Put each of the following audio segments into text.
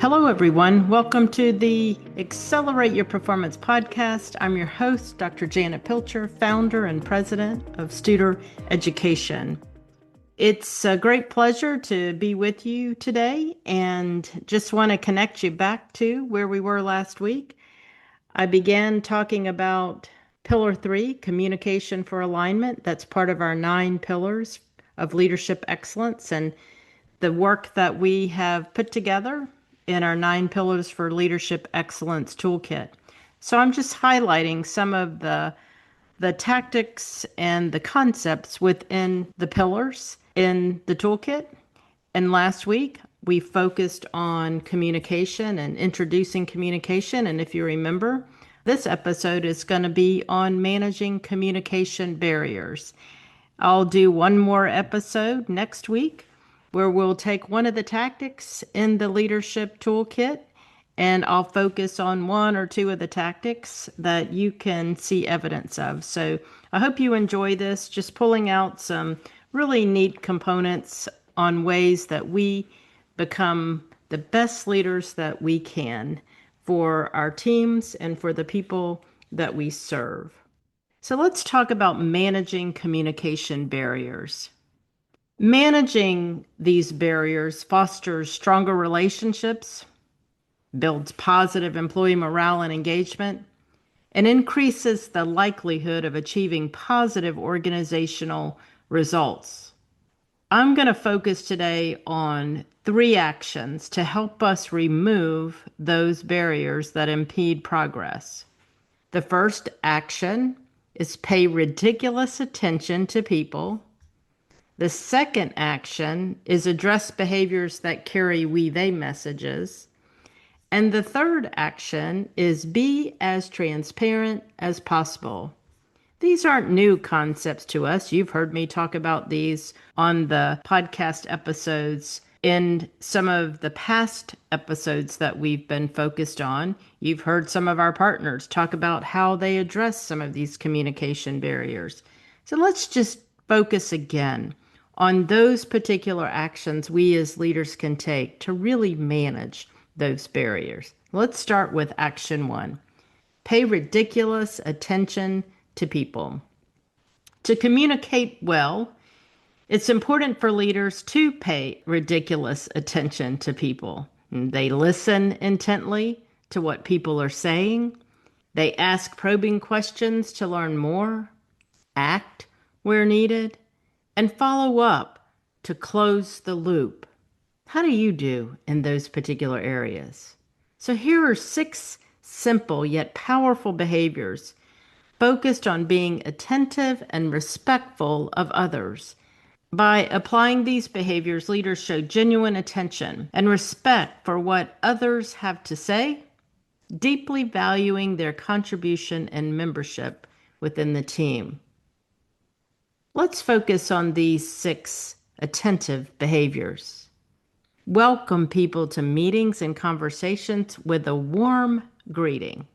Hello, everyone. Welcome to the Accelerate Your Performance podcast. I'm your host, Dr. Janet Pilcher, founder and president of Studer Education. It's a great pleasure to be with you today and just want to connect you back to where we were last week. I began talking about Pillar 3, Communication for Alignment. That's part of our 9 pillars of leadership excellence and the work that we have put together in our 9 Pillars for Leadership Excellence toolkit. So I'm just highlighting some of the tactics and the concepts within the pillars in the toolkit. And last week, we focused on communication and introducing communication. And if you remember, this episode is going to be on managing communication barriers. I'll do one more episode next week where we'll take one of the tactics in the leadership toolkit and I'll focus on one or two of the tactics that you can see evidence of. So I hope you enjoy this, just pulling out some really neat components on ways that we become the best leaders that we can for our teams and for the people that we serve. So let's talk about managing communication barriers. Managing these barriers fosters stronger relationships, builds positive employee morale and engagement, and increases the likelihood of achieving positive organizational results. I'm going to focus today on 3 actions to help us remove those barriers that impede progress. The first action is pay ridiculous attention to people. The second action is address behaviors that carry we-they messages. And the third action is be as transparent as possible. These aren't new concepts to us. You've heard me talk about these on the podcast episodes in some of the past episodes that we've been focused on. You've heard some of our partners talk about how they address some of these communication barriers. So let's just focus again on those particular actions we as leaders can take to really manage those barriers. Let's start with action 1. Pay ridiculous attention to people. To communicate well, it's important for leaders to pay ridiculous attention to people. They listen intently to what people are saying. They ask probing questions to learn more, act where needed, and follow up to close the loop. How do you do in those particular areas? So here are 6 simple yet powerful behaviors focused on being attentive and respectful of others. By applying these behaviors, leaders show genuine attention and respect for what others have to say, deeply valuing their contribution and membership within the team. Let's focus on these 6 attentive behaviors. Welcome people to meetings and conversations with a warm greeting.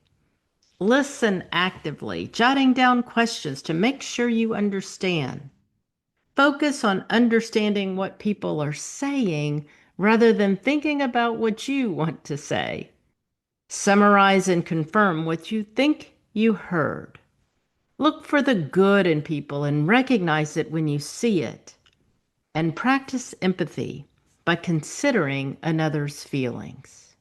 Listen actively, jotting down questions to make sure you understand. Focus on understanding what people are saying rather than thinking about what you want to say. Summarize and confirm what you think you heard. Look for the good in people and recognize it when you see it. And practice empathy by considering another's feelings.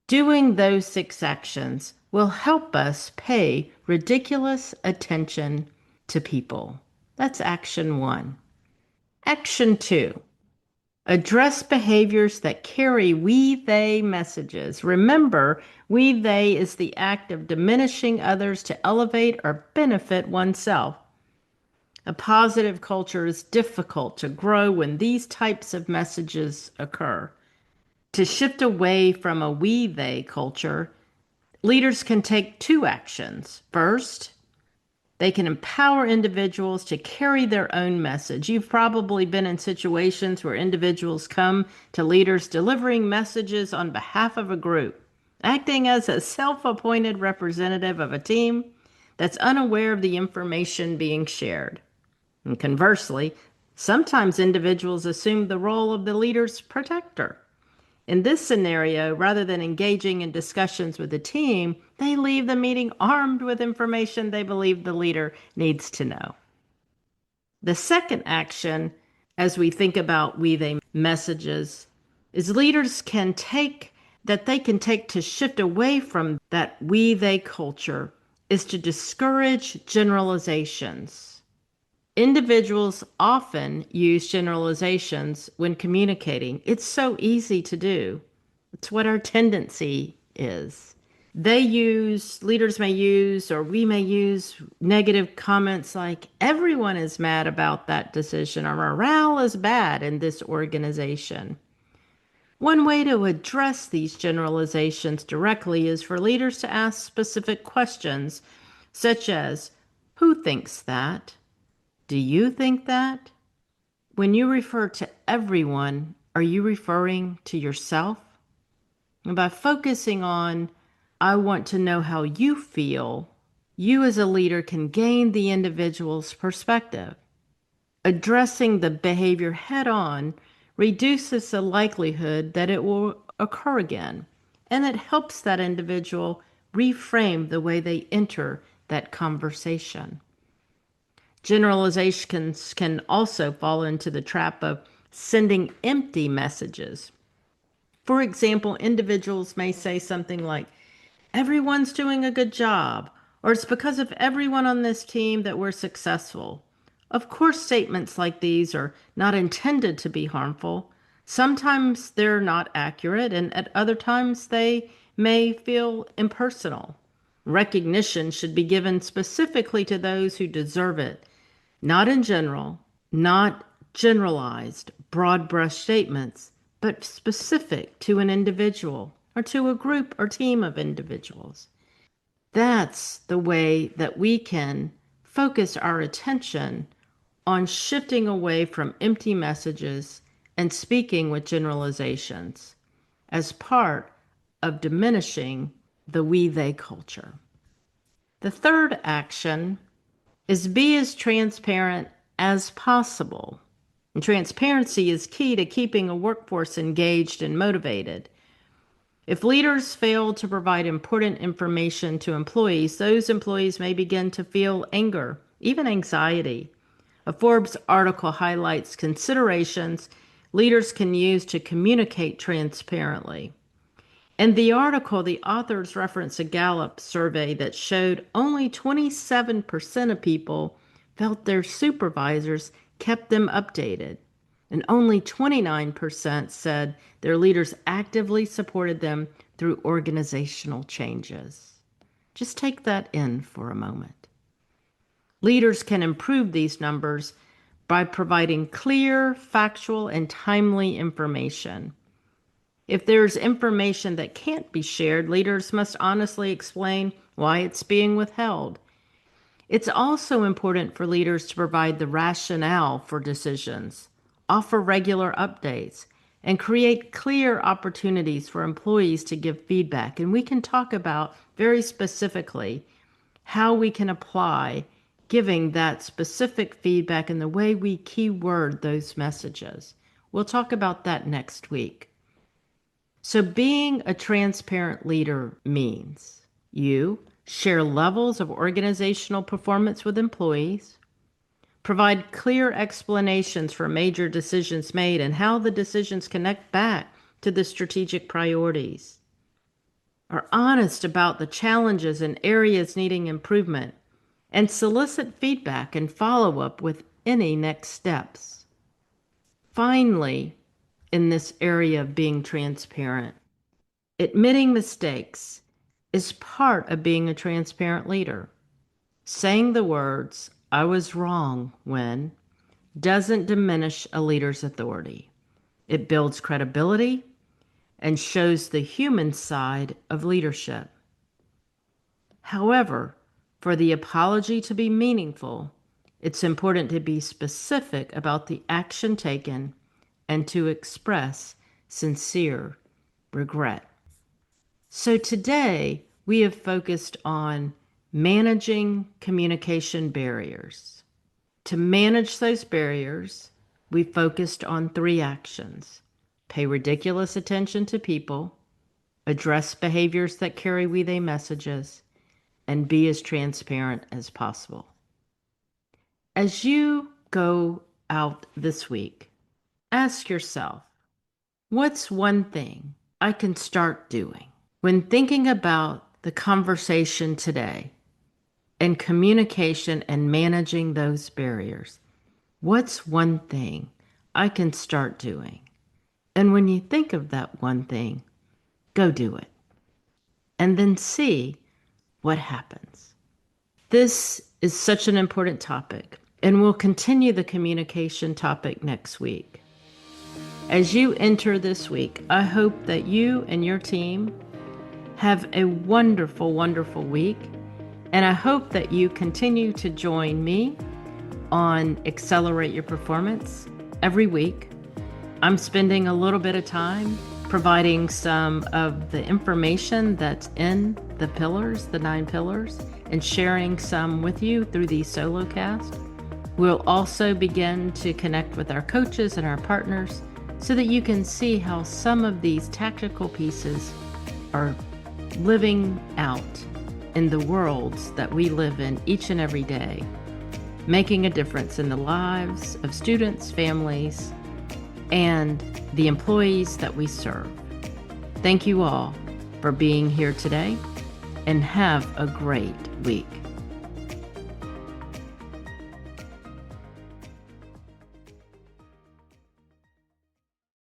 Doing those 6 actions will help us pay ridiculous attention to people. That's action 1. Action 2. Address behaviors that carry we-they messages. Remember, we-they is the act of diminishing others to elevate or benefit oneself. A positive culture is difficult to grow when these types of messages occur. To shift away from a we-they culture, leaders can take 2 actions. First, they can empower individuals to carry their own message. You've probably been in situations where individuals come to leaders delivering messages on behalf of a group, acting as a self-appointed representative of a team that's unaware of the information being shared. And conversely, sometimes individuals assume the role of the leader's protector, In this scenario, rather than engaging in discussions with the team, they leave the meeting armed with information they believe the leader needs to know. The second action, as we think about we they messages, is leaders can take to shift away from that we they culture is to discourage generalizations. Individuals often use generalizations when communicating. It's so easy to do. It's what our tendency is. Leaders may use, or we may use negative comments like, everyone is mad about that decision, or morale is bad in this organization. One way to address these generalizations directly is for leaders to ask specific questions, such as, who thinks that? Do you think that? When you refer to everyone, are you referring to yourself? And by focusing on, I want to know how you feel, you as a leader can gain the individual's perspective. Addressing the behavior head on reduces the likelihood that it will occur again, and it helps that individual reframe the way they enter that conversation. Generalizations can also fall into the trap of sending empty messages. For example, individuals may say something like, everyone's doing a good job, or it's because of everyone on this team that we're successful. Of course, statements like these are not intended to be harmful. Sometimes they're not accurate, and at other times they may feel impersonal. Recognition should be given specifically to those who deserve it, not in general, not generalized, broad brush statements, but specific to an individual or to a group or team of individuals. That's the way that we can focus our attention on shifting away from empty messages and speaking with generalizations as part of diminishing the we-they culture. The third action is be as transparent as possible. And transparency is key to keeping a workforce engaged and motivated. If leaders fail to provide important information to employees, those employees may begin to feel anger, even anxiety. A Forbes article highlights considerations leaders can use to communicate transparently. In the article, the authors reference a Gallup survey that showed only 27% of people felt their supervisors kept them updated, and only 29% said their leaders actively supported them through organizational changes. Just take that in for a moment. Leaders can improve these numbers by providing clear, factual, and timely information. If there's information that can't be shared, leaders must honestly explain why it's being withheld. It's also important for leaders to provide the rationale for decisions, offer regular updates, and create clear opportunities for employees to give feedback. And we can talk about very specifically how we can apply giving that specific feedback and the way we keyword those messages. We'll talk about that next week. So being a transparent leader means you share levels of organizational performance with employees, provide clear explanations for major decisions made and how the decisions connect back to the strategic priorities, are honest about the challenges and areas needing improvement, and solicit feedback and follow up with any next steps. Finally, in this area of being transparent, admitting mistakes is part of being a transparent leader. Saying the words, I was wrong when, doesn't diminish a leader's authority. It builds credibility and shows the human side of leadership. However, for the apology to be meaningful, it's important to be specific about the action taken and to express sincere regret. So today, we have focused on managing communication barriers. To manage those barriers, we focused on 3 actions. pay ridiculous attention to people, address behaviors that carry with they messages, and be as transparent as possible. As you go out this week, ask yourself, what's one thing I can start doing? When thinking about the conversation today and communication and managing those barriers, what's one thing I can start doing? And when you think of that one thing, go do it. And then see what happens. This is such an important topic, and we'll continue the communication topic next week. As you enter this week, I hope that you and your team have a wonderful, wonderful week, and I hope that you continue to join me on Accelerate Your Performance every week. I'm spending a little bit of time providing some of the information that's in the pillars, the 9 pillars, and sharing some with you through the solo cast. We'll also begin to connect with our coaches and our partners so that you can see how some of these tactical pieces are living out in the worlds that we live in each and every day, making a difference in the lives of students, families, and the employees that we serve. Thank you all for being here today, and have a great week.